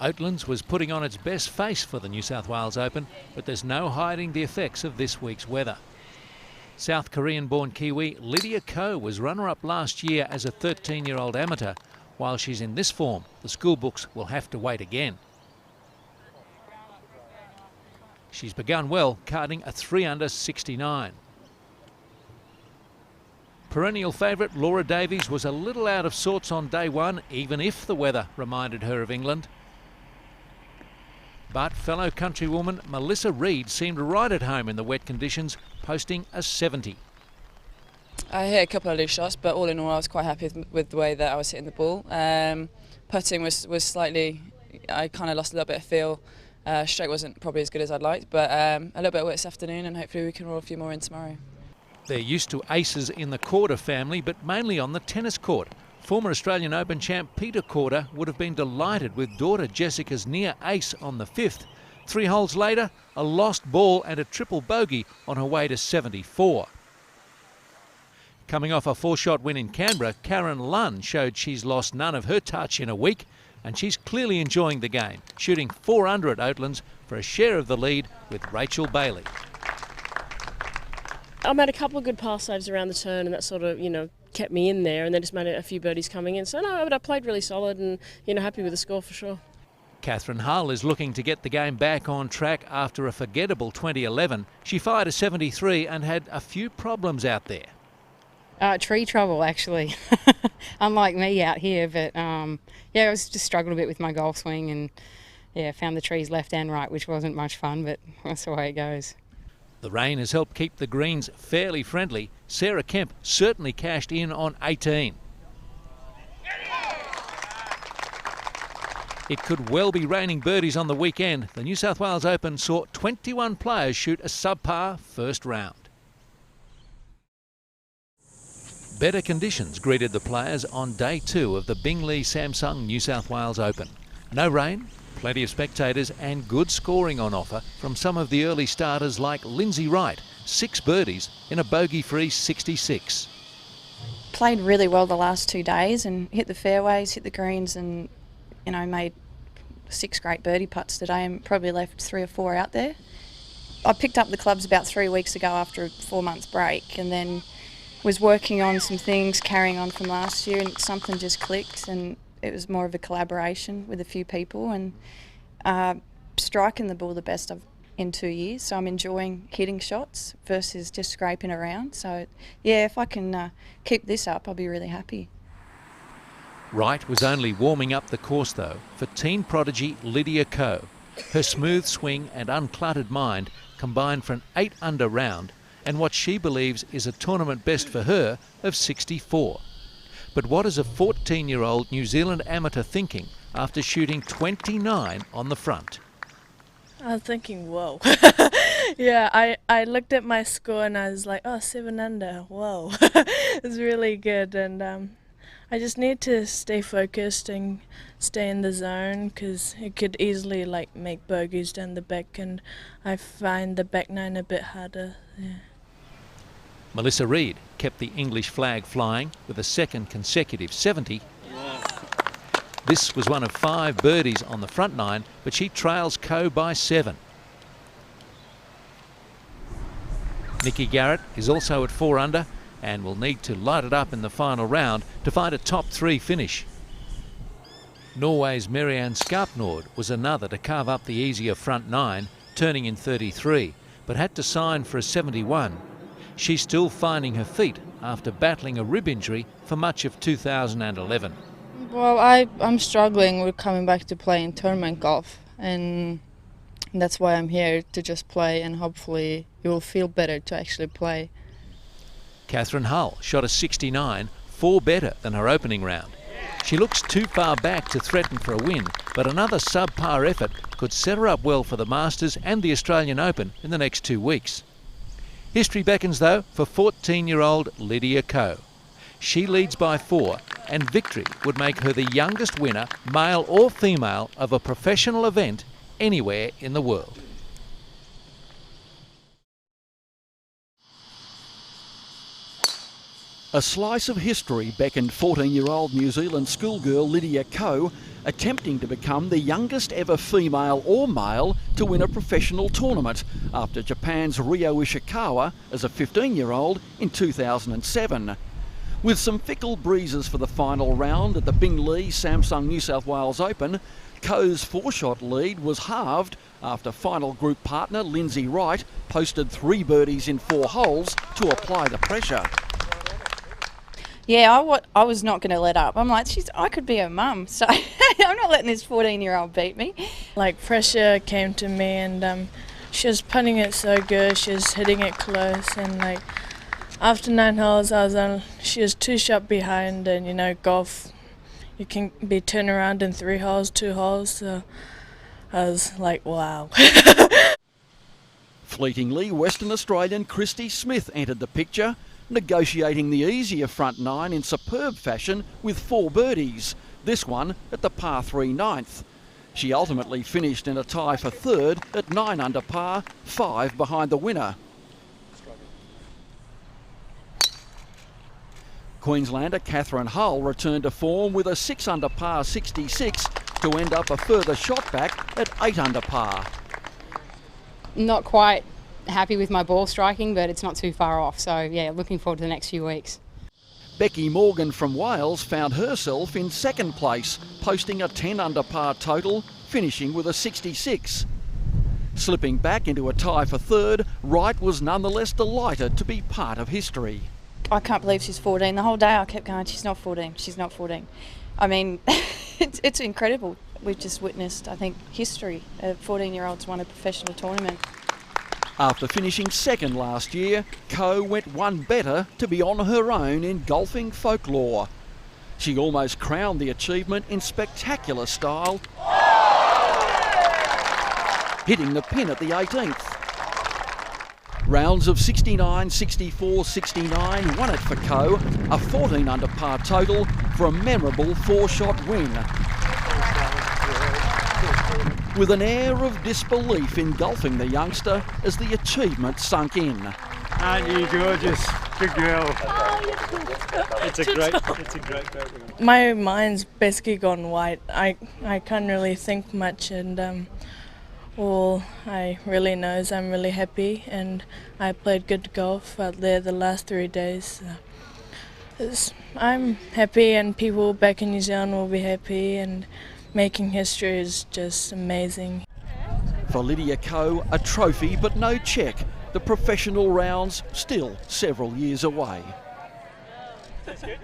Oatlands was putting on its best face for the New South Wales Open, but there's no hiding the effects of this week's weather. South Korean-born Kiwi Lydia Ko was runner-up last year as a 13-year-old amateur. While she's in this form, the school books will have to wait again. She's begun well, carding a 3-under 69. Perennial favourite Laura Davies was a little out of sorts on day one, even if the weather reminded her of England. But fellow countrywoman Melissa Reid seemed right at home in the wet conditions, posting a 70. I hit a couple of loose shots, but all in all I was quite happy with the way that I was hitting the ball. Putting was slightly, I kind of lost a little bit of feel. Stroke wasn't probably as good as I'd liked, but a little bit wet this afternoon, and hopefully we can roll a few more in tomorrow. They're used to aces in the Korda family, but mainly on the tennis court. Former Australian Open champ Peter Korda would have been delighted with daughter Jessica's near ace on the 5th. 3 holes later, a lost ball and a triple bogey on her way to 74. Coming off a 4-shot win in Canberra, Karen Lunn showed she's lost none of her touch in a week, and she's clearly enjoying the game, shooting 4 under at Oatlands for a share of the lead with Rachel Bailey. I made a couple of good pass saves around the turn, and that sort of, kept me in there, and then just made a few birdies coming in. So no, but I played really solid and, happy with the score for sure. Catherine Hull is looking to get the game back on track after a forgettable 2011. She fired a 73 and had a few problems out there. Tree trouble, actually. Unlike me out here, but I was just struggling a bit with my golf swing, and found the trees left and right, which wasn't much fun, but that's the way it goes. The rain has helped keep the greens fairly friendly. Sarah Kemp certainly cashed in on 18. It could well be raining birdies on the weekend. The New South Wales Open saw 21 players shoot a subpar first round. Better conditions greeted the players on day 2 of the Bingley Samsung New South Wales Open. No rain, plenty of spectators and good scoring on offer from some of the early starters like Lindsay Wright, 6 birdies in a bogey-free 66. Played really well the last 2 days and hit the fairways, hit the greens, and made 6 great birdie putts today and probably left 3 or 4 out there. I picked up the clubs about 3 weeks ago after a 4 months break, and then was working on some things carrying on from last year, and something just clicked, and it was more of a collaboration with a few people, and striking the ball the best I've in 2 years. So I'm enjoying hitting shots versus just scraping around. So if I can keep this up, I'll be really happy. Wright was only warming up the course though for teen prodigy Lydia Ko. Her smooth swing and uncluttered mind combined for an 8-under round and what she believes is a tournament best for her of 64. But what is a 14-year-old New Zealand amateur thinking after shooting 29 on the front? I was thinking, whoa. I looked at my score and I was like, 7 under, whoa. It's really good, and I just need to stay focused and stay in the zone, because it could easily make bogeys down the back, and I find the back 9 a bit harder. Melissa Reid kept the English flag flying with a second consecutive 70. This was one of 5 birdies on the front 9, but she trails Ko by 7. Nikki Garrett is also at 4 under and will need to light it up in the final round to find a top 3 finish. Norway's Marianne Skarpnord was another to carve up the easier front 9, turning in 33, but had to sign for a 71. She's still finding her feet after battling a rib injury for much of 2011. Well, I'm struggling with coming back to playing tournament golf, and that's why I'm here, to just play, and hopefully it will feel better to actually play. Catherine Hull shot a 69, 4 better than her opening round. She looks too far back to threaten for a win, but another subpar effort could set her up well for the Masters and the Australian Open in the next 2 weeks. History beckons, though, for 14-year-old Lydia Ko. She leads by 4, and victory would make her the youngest winner, male or female, of a professional event anywhere in the world. A slice of history beckoned 14-year-old New Zealand schoolgirl Lydia Ko, attempting to become the youngest ever female or male to win a professional tournament after Japan's Ryo Ishikawa as a 15-year-old in 2007. With some fickle breezes for the final round at the Bing-Lee Samsung New South Wales Open, Ko's 4-shot lead was halved after final group partner Lindsay Wright posted 3 birdies in 4 holes to apply the pressure. Yeah, I was not going to let up. I'm like, I could be her mum, so I'm not letting this 14-year-old beat me. Like, pressure came to me, and she was putting it so good, she was hitting it close, and like after 9 holes she was 2 shots behind, and you know, golf, you can be turned around in 3 holes, 2 holes, so I was like, wow. Fleetingly, Western Australian Christy Smith entered the picture, negotiating the easier front 9 in superb fashion with 4 birdies, this one at the par 3 9th. She ultimately finished in a tie for 3rd at 9 under par, 5 behind the winner. Queenslander Catherine Hull returned to form with a 6 under par 66 to end up a further shot back at 8 under par. Not quite happy with my ball striking, but it's not too far off. So yeah, looking forward to the next few weeks. Becky Morgan from Wales found herself in 2nd place, posting a 10 under par total, finishing with a 66. Slipping back into a tie for 3rd, Wright was nonetheless delighted to be part of history. I can't believe she's 14. The whole day I kept going, she's not 14, she's not 14. I mean, it's incredible. We've just witnessed, I think, history. 14-year-olds won a professional tournament. After finishing 2nd last year, Ko went one better to be on her own in golfing folklore. She almost crowned the achievement in spectacular style, hitting the pin at the 18th. Rounds of 69, 64, 69 won it for Ko, a 14 under par total for a memorable 4-shot win. With an air of disbelief engulfing the youngster as the achievement sunk in. Aren't you gorgeous? Good girl. It's a great girl. My mind's basically gone white. I can't really think much, and all I really know is I'm really happy, and I played good golf out there the last 3 days. I'm happy, and people back in New Zealand will be happy, and making history is just amazing. For Lydia Ko, a trophy but no cheque. The professional rounds still several years away. That's good.